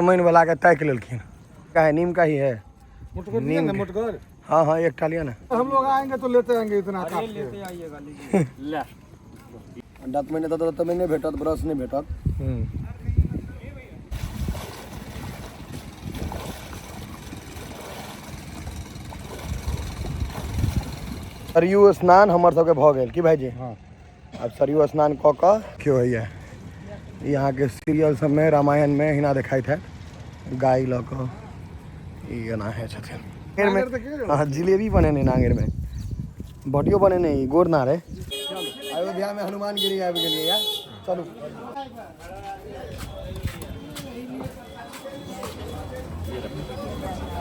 Man वाला के तय लेलखिन का है नीम का ही है नीम मोटगर। हाँ हाँ एक टालिया ना हम लोग आएंगे तो लेते आएंगे इतना लेते आइएगा दाँत मैंने तो मैंने भेटत ब्रश नहीं भेटत। सरयू स्नान हमार सबके भ गेल की भाईजी। हाँ अब सरयू स्नान क क्यों है यहाँ के सीरियल सब में रामायण में हिना दिखाई थे गाय ल है नांगेर में। हाँ जिलेबी बने नहीं नांगेर में भटियो बने नहीं गोर ना रे। अयोध्या में हनुमान गिरी आबि गेलिए यार चलू।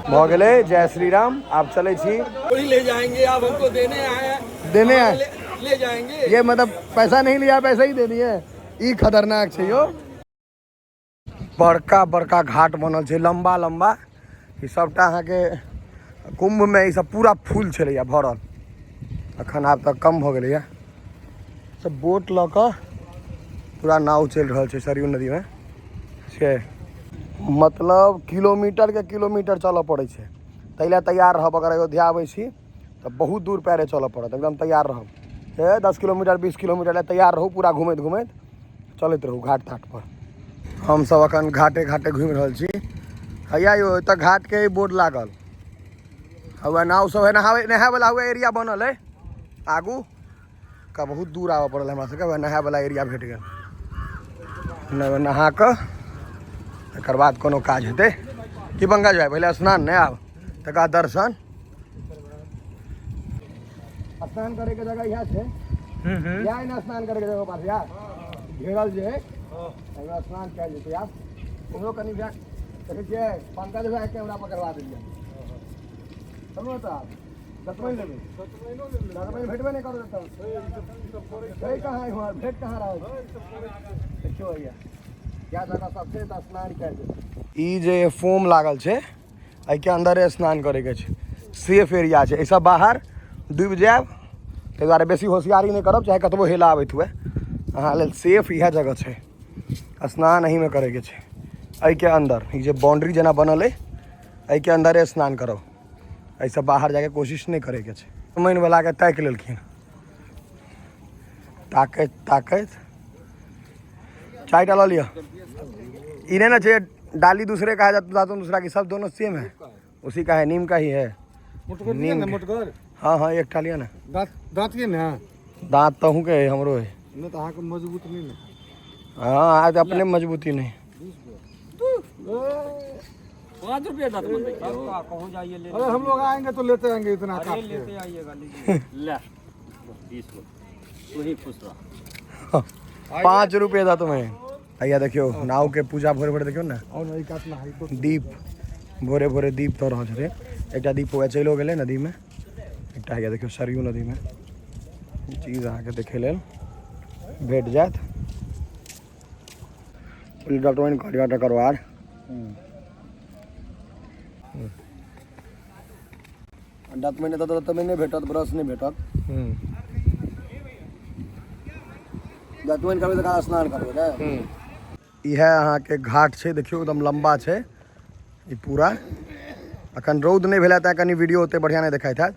भ गेले जय श्री राम। आप चले छी ले जाएंगे आप हमको देने आए ले जाएंगे। ये मतलब पैसा नहीं लिया पैसा ही दे दिए। ई खतरनाक है यो। बड़का बड़का घाट बनल है लंबा लंबा। ई सबटा अहाँ के कुंभ में ई सब पूरा फूल छे भरल। अखन आब तक कम हो गए सब बोट ल पूरा नाव चल रहा है सरयू नदी में से। मतलब किलोमीटर के किलोमीटर चल पड़े छै तैला तैयार रहब। अगर अयोध्या आबै छी तो बहुत दूर पैरे चल पड़त एकदम तैयार रहब। 10 किलोमीटर 20 किलोमीटर तैयार रहू पूरा घूमैत घूमैत चलते रहू घाट घाट पर। हम सब अखन घाटे घाटे घूम रहा छी। हैया यो एतऽ घाट के बोर्ड लागल हुआ नाव सब है नहाय वाला हुआ एरिया बनल है आगू का बहुत दूर आवा पड़ल हमरा सबके। नहाय वाला एरिया भेट गेल नहा के तकर बाद कोनो काज हेतै कि पंकज भाई। पहले स्नान नहीं आब तकर दर्शन। स्नान करे के जगह यहाँ है यहाँ ना स्नान करे के जगह पास यार घेरल जे है स्नान कल जेतै। आप हमरो कनी देखे छियै पंकज भाई कैमरा पकड़वा दिलिए समझो तो आप दतमैन लेबै दतमैन भेटबे नहीं करो देता कहाँ है वहाँ भेट कहाँ रहा देखियो भैया क्या जगह सबसे स्नान कल जेतै। ई जे फोम लागल छै एहि के अंदरे स्नान करे के छै। सेफ एरिया छै ऐसा बाहर डूब जाएब ताहि दुआरे बेसी होशियारी नहीं करब चाहे कतबो हेला आबैत हुए अहाँ लेल सेफ इएह जगह छै। स्नान अही में करे के छै एहि के अंदर ई जे बाउंड्री जना बनल है एहि के अंदरे स्नान करब। ऐसा बाहर जाके कोशिश नहीं करे के छै। मैन वाला के तय लेलखिन ताकत ताकत चाय डाल लिया। इन्हें ना चाहिए डाली दूसरे का है जाता दूसरा की सब दोनों सेम है उसी का है नीम का ही है। नीम मोटगर। हाँ हाँ एक टालिया ना दांत के ना दांत तो हूँ के हमरो है नहीं तो आहाँ के मजबूत नहीं ना। हाँ आज अपने मजबूती नहीं। 5 रुपये दांत बन कहूँ जाइए ले। अरे हम लोग आएंगे तो लेते आएंगे इतना लेते आइएगा ले 20 तू ही खुश रह। 5 रुपये था तुम्हें भैया। देखियो नाव के पूजा भोरे भोरे देखियो ना दीप भोरे भोरे दीप तो रह छे। एक दीप हुआ चलो गए नदी में एक है देखियो सरयू नदी में चीज अहाँ के देखे लेल भेट जात। डॉक्टर करवार दाँत मैंने तो मैंने भेटत ब्रश नहीं भेटत। दाँत मैंने करबे तो स्नान करबे ना। यह अहाँ के घाट छै देखियो एकदम लंबा छै ई पूरा। अखन रौद नहीं भेला त कनी वीडियो ओते बढ़िया नहीं देखाई था।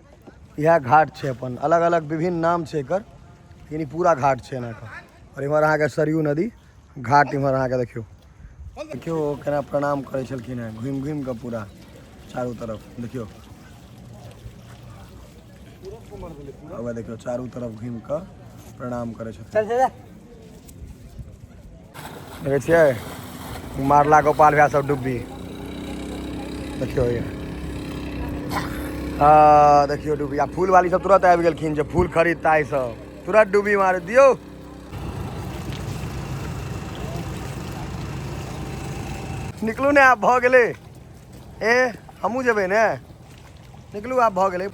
यह घाट छै अपन अलग अलग विभिन्न नाम छै एकर लेकिन पूरा घाट छै ना। और इम्हर अहाँ के सरयू नदी घाट इम्हर अहाँ के देखियो देखियो केना प्रणाम करे छलखिन है घूम घूम के पूरा चारों तरफ देखियो। अब देखियो चारों तरफ घूम के प्रणाम करे छथिन। देखे छियै मारला गोपाल भैया सब डुब्बी देखियो ये देखियो डुब्बी। आ फूल वाली सब तुरंत आबि गेलखिन जे फूल खरीदता है सब तुरंत डुब्बी मार दियो। निकलू ने आप भ गेले ए हमहूँ जेबै ने निकलू आप भ गेले।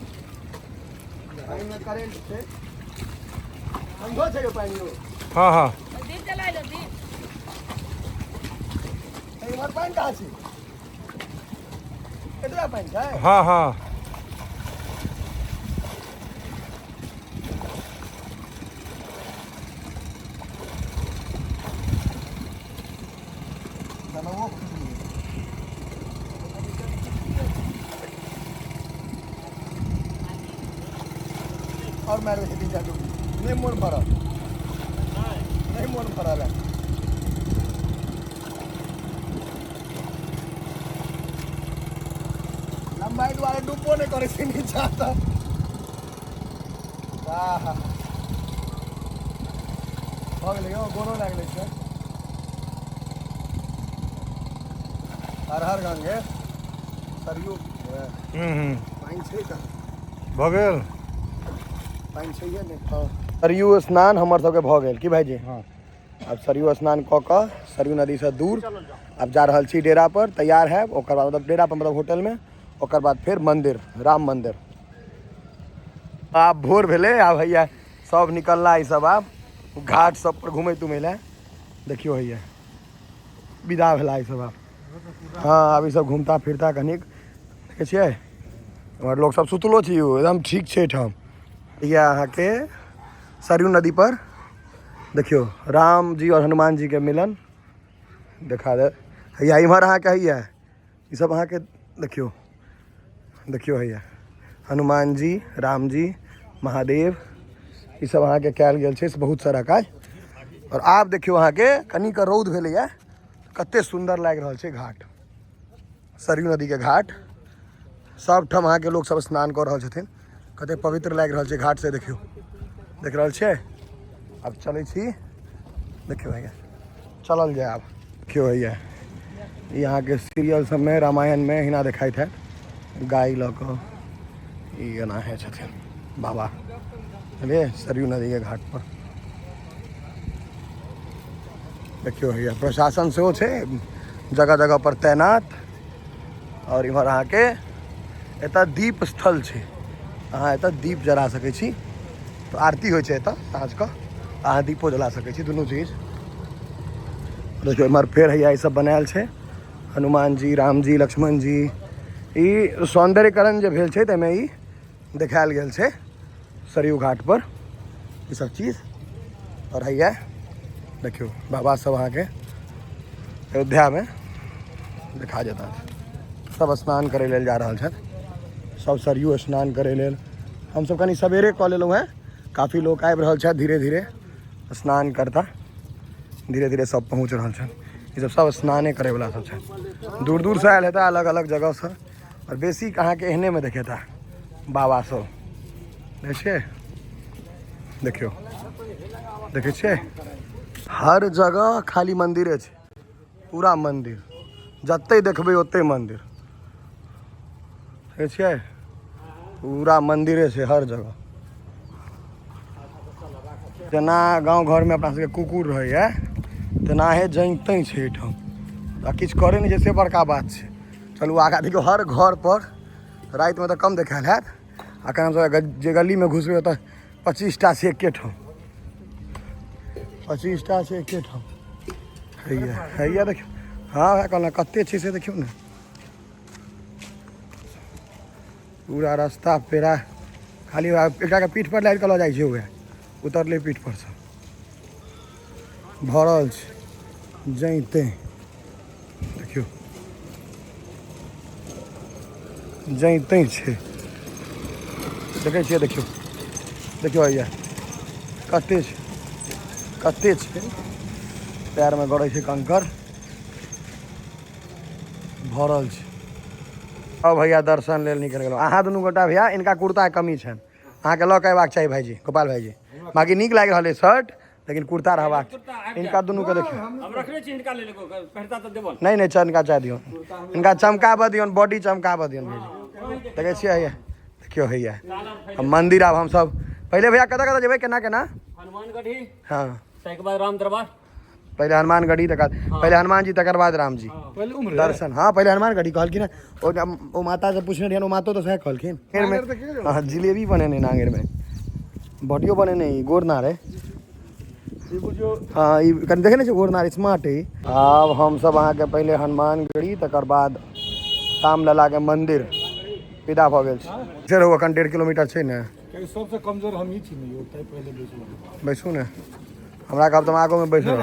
करेंट छै ठंडो छै यो पानी यो। हाँ हाँ दीप जला लो दीप। इमहर पानी कहाँ छै एतबा पानी छै। हाँ हाँ और मार दे नीचा डूब नहीं मोन भरल नहीं मोन भरल है लंबाई द्वारा डूबो नहीं करे से नीचा तो वाह हो गेलै हो गोरो लागलै छै हर हर गंगे सरयू पानि छै का भऽ गेल पानि छैहे नहि सरयू स्नान हमर सबके भऽ गेल की भाईजी हाँ अब सरयू स्नान कऽ कऽ सरयू नदी से दूर अब जा रहल छी डेरा पर तैयार है ओकर बाद मतलब डेरा पर मतलब होटल में ओकर बाद फिर मंदिर राम मंदिर आब भोर भेलै आब भैया सब निकलला ई सब आब घाट सब पर घूमे तुमे ला देखियो भैया विदा भेला ई सब आब हाँ अब ई सब घूमता फिरता कनिक देखै छियै हमर लोग सब सुतलो छी एकदम ठीक छै ठाम या अहाँके सरयू नदी पर देखियो राम जी और हनुमान जी के मिलन देखा दे हैया इम्हर अहाँके हैया ई सब अहाँके देखियो देखियो हैया हनुमान जी राम जी महादेव ई सब अहाँके कयल गेल छै बहुत सारा काज और आब देखियो अहाँके कनिक रौद भेलैया कते सुंदर लागि रहल छै घाट सरयू नदी के घाट सब ठाम अहाँके लोग सब स्नान कऽ रहल छथिन कते पवित्र लागि रहल छै घाट से देखियो देख रहल छियै अब चलै छी देखियो भैया चलल जाए आब देखियो भैया ई अहाँके सीरियल सबमे रामायण में हिना देखाइत है गाय लऽ कऽ ई एना है छथिन बाबा बुझलिए सरयू नदी के घाट पर देखियो भैया प्रशासन सेहो छै जगह जगह पर तैनात और इम्हर अहाँके एतऽ दीप स्थल छै अहाँ एतऽ दीप जला सकै छी तो आरती होइ छै एतऽ साँझ कऽ अहाँ दीपो जला सकै छी दुनू चीज देखियो इम्हर फेर हैया ई सब बनायल छै हनुमान जी राम जी लक्ष्मण जी ई सौन्दर्यकरण जे भेल छै ताहिमे ई देखायल गेल छै सरयू घाट पर ई सब चीज और हैया देखियो बाबा सब अहाँके अयोध्यामे देखा जेता सब स्नान करै लेल जा रहल छथि सब सरयू स्नान करै लेल हमसब कनि सवेरे कऽ लेलहुँ हैं काफ़ी लोग आबि रहल छथि धीरे धीरे स्नान करता धीरे धीरे सब पहुँच रहल छथि ई सब स्नाने करैवला सब छथि दूर दूर से आयल हेता अलग अलग जगह से और बेसी अहाँके एहने में देखेता बाबा सब देखै छियै देखियो देखै छियै हर जगह खाली मंदिरे छै पूरा मंदिर जते देखबै ओते मंदिर देखै छियै पूरा मंदिरे छै हर जगह जेना गाँव घरमे अपना सबके कुकुर रहैया तेनाहे जैतै छै एहिठाम आ किछु करे नहि छै से बड़का बात छै चलू आगाँ देखियौ हर घर पर रातिमे तऽ कम देखायल हैत आ अखन हमसब जे गलीमे घुसबै ओतऽ 25टा छै एके ठाम 25टा छै एके ठाम हैया हैया देखियौ हाँ वएह कहलहुँ कते छै से देखियौ ने पूरा रास्ता पेरा खाली एकटा के पीठ पर लादि कऽ लऽ जाइ छै उएह उतरले पीठ पर से भरल छै जैते देखियो जैते छै देखै छियै देखियो देखियो भैया कते छै पैरमे गड़ै छै कंकर भरल छै अब भैया दर्शन लेल निकलि गेलहुँ अहाँ दुनू गोटा भैया इनका कुर्ता कमी छनि अहाँके लऽ कऽ अयबाक चाही भाईजी गोपाल भाईजी बाकी नीक लागि रहल है शर्ट लेकिन कुर्ता रहबाक इनका दुनू के देखियो नहीं नहीं इनका चाह दियो इनका चमकाबऽ दियौन बॉडी चमकाबऽ दियौन भाईजी देखै छियै हैया देखियो हैया हम मंदिर आब हमसब पहिले भैया कतऽ कतऽ जेबै केना केना हनुमानगढ़ी हाँ ताहिके बाद राम दरबार पहले हनुमानगढ़ी पहले हनुमान जी तकर बाद राम जी पहले दर्शन हाँ पहले हनुमानगढ़ी कहलखिन ओ माता से पूछने रहिए मातो तो सह कहलखिन हाँ जिलेबी बने नांगेर में बॉडियो बने नहीं गोरनार है हाँ कनि देखे नहीं गोरनार स्मार्ट है अब हम सब अहाँ के पहले हनुमानगढ़ी तकर बाद रामलला के मंदिर विदा भऽ गेल छै अखन 1.5 किलोमीटर छै ने सबसे कमजोर हम ही छी नहीं पहले बैसू ने हमरा कहब तुम आगो में बैठ रहो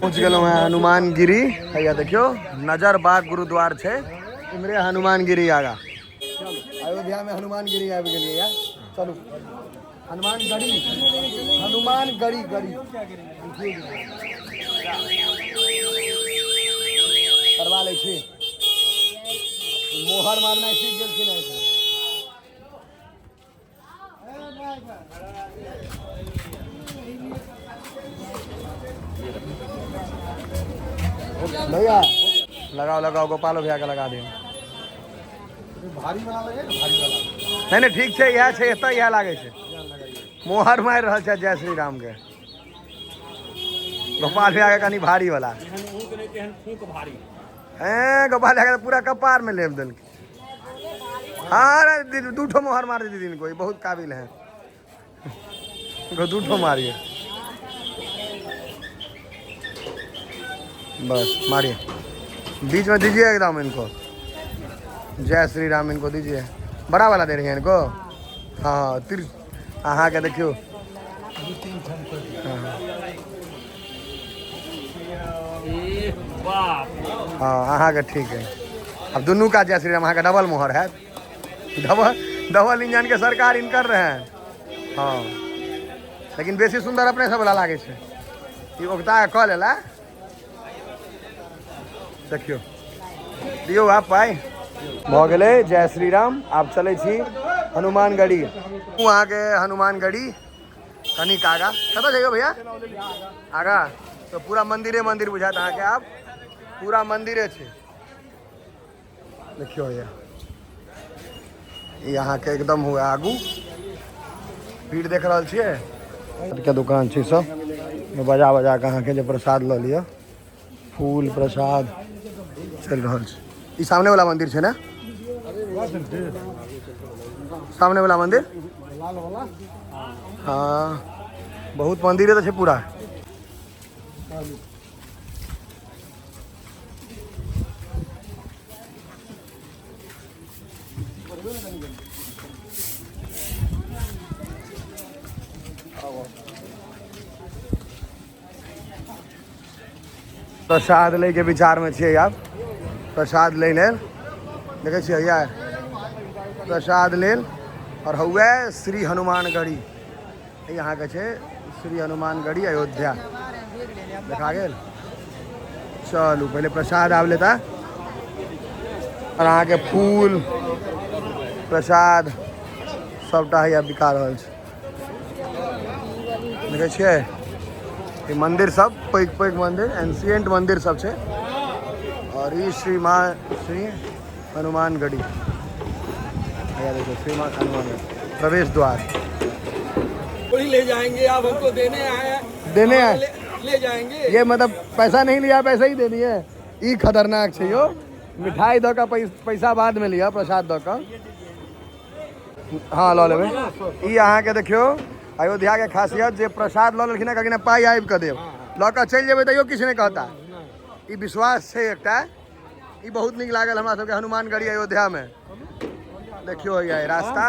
पहुँच गेलहुँ हैं हनुमानगिरी हैया देखियो नजर बाग गुरुद्वार छै इमरे हनुमानगिरी आगा अयोध्या में हनुमानगिरी आबि गेलियै या चलो हनुमान गढ़ी, हनुमान गढ़ी गढ़ी करवा ले छी। मोहर मारना सीख गेल छी नहीं भैया लगाओ लगाओ, गोपालो भैया के लगा दियो। भारी वाला लगे ना, भारी वाला नहीं नहीं ठीक है, यह है एत यह लागे छे। मोहर मार रहा है जय श्री राम के। गोपाल भैया के कनी भारी वाला गोपाल भैया के पूरा कपार में लेप दिल। हाँ अरे दूठो मोहर मार दी दिन कोई बहुत काबिल है, दूठो मारिए बस मारिए, बीच में दीजिए एकदम इनको। जय श्री राम इनको दीजिए, बड़ा वाला दे रही है इनको। हाँ तिर हाँ क्या देखियो। हाँ हाँ का ठीक है। अब दोनों का जय श्री राम का डबल मोहर है, डबल इंजन के सरकार इन कर रहे हैं। हाँ लेकिन बेसी सुंदर अपने सब वाला लागे छे। ई ओकता के कह लेला देखियो दियो आप पाई भ गेले। जय श्री राम। आप चले छी हनुमानगढ़ी। वहाँ के हनुमानगढ़ी कनिक आगा कत जाइयो भैया आगा तो पूरा मंदिरे मंदिर बुझात अहाँ के। आप पूरा मंदिरे छे देखियो ये यहाँ के एकदम हुआ आगू भीड़ देख रहा छे। के दुकान छे सब बजा बजा के अहाँ के जे प्रसाद ल लिया, फूल प्रसाद चल रहा छे। ई सामने वाला मंदिर छे ना, सामने वाला मंदिर लाल वाला। हाँ बहुत मंदिर है तो छे पूरा। प्रसाद ले के विचार में छे आप। प्रसाद ले लेल देखे छिए यार, प्रसाद लेल। और हुए श्री हनुमानगढ़ी, यहाँ के छे श्री हनुमानगढ़ी अयोध्या देखा गेल। चलू पहले प्रसाद आब लेता और अहाँ के फूल प्रसाद सबटा है बिका रहल छे देखे छिए। ये मंदिर सब पैघ पैघ मंदिर एंशिएंट मंदिर सब छे। और ये श्री हनुमानगढ़ी देखो, श्री हनुमानगढ़ी प्रवेश द्वार। वही ले जाएंगे आप, हमको देने आए हैं। देने आए ले जाएंगे। ये मतलब पैसा नहीं लिया, पैसा ही देनी है। ई खतरनाक छे यो। मिठाई दो का पैसा बाद में लिया, प्रसाद दो का। हाँ लो लेबे। ई अहाँ के देखियो अयोध्या के खासियत जे प्रसाद लो लेकिन कहीं पाई आबि के देव लऽ कऽ चलि जेबै तैयो किछु नहीं कहता। ई विश्वास छे एकटा। ई बहुत नीक लागल हमरा सबके हनुमानगढ़ी अयोध्या में। देखियो ये रास्ता